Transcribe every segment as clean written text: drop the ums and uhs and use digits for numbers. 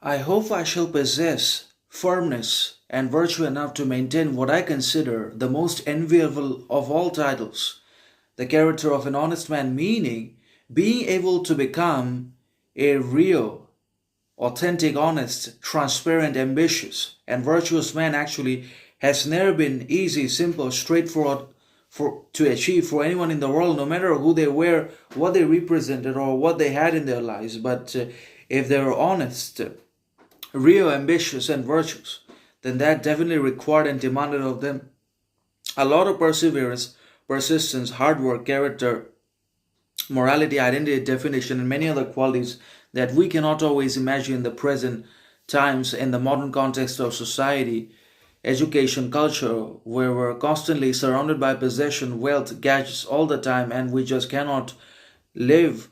I hope I shall possess firmness and virtue enough to maintain what I consider the most enviable of all titles, the character of an honest man, meaning being able to become a real, authentic, honest, transparent, ambitious, and virtuous man actually has never been easy, simple, straightforward to achieve for anyone in the world, no matter who they were, what they represented, or what they had in their lives. But if they were honest, real, ambitious, and virtuous, then that definitely required and demanded of them a lot of perseverance, persistence, hard work, character, morality, identity, definition, and many other qualities that we cannot always imagine in the present times in the modern context of society, education, culture, where we're constantly surrounded by possession, wealth, gadgets all the time, and we just cannot live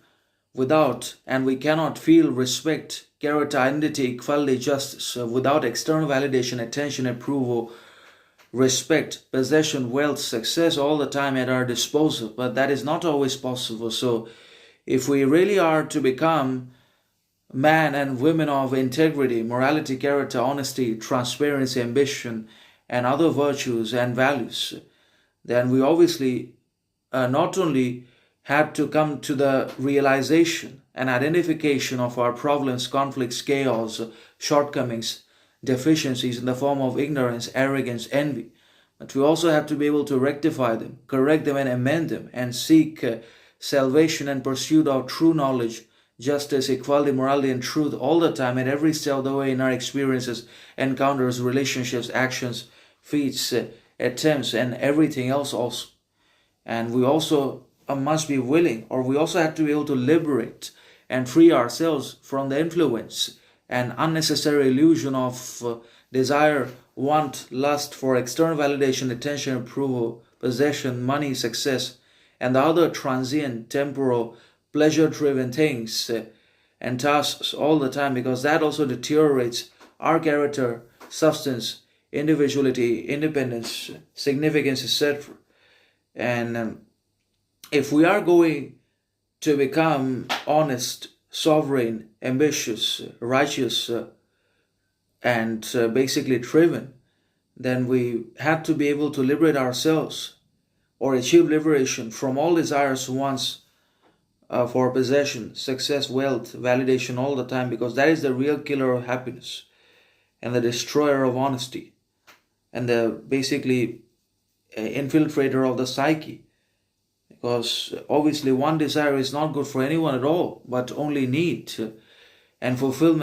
without, and we cannot feel respect, character, identity, equality, justice without external validation, attention, approval, respect, possession, wealth, success all the time at our disposal. But that is not always possible. So if we really are to become men and women of integrity, morality, character, honesty, transparency, ambition, and other virtues and values, then we obviously not only have to come to the realization and identification of our problems, conflicts, chaos, shortcomings, deficiencies in the form of ignorance, arrogance, envy, but we also have to be able to rectify them, correct them, and amend them, and seek salvation and pursuit of true knowledge, justice, equality, morality, and truth all the time, at every step of the way in our experiences, encounters, relationships, actions, feats, attempts, and everything else also. And we also must be willing, or we also have to be able to liberate and free ourselves from the influence and unnecessary illusion of desire, want, lust for external validation, attention, approval, possession, money, success, and the other transient, temporal, pleasure-driven things and tasks all the time, because that also deteriorates our character, substance, individuality, independence, significance, etc. And if we are going to become honest, sovereign, ambitious, righteous, and basically driven, then we have to be able to liberate ourselves or achieve liberation from all desires, wants for possession, success, wealth, validation all the time, because that is the real killer of happiness and the destroyer of honesty and the basically infiltrator of the psyche. Because obviously one desire is not good for anyone at all, but only need and fulfillment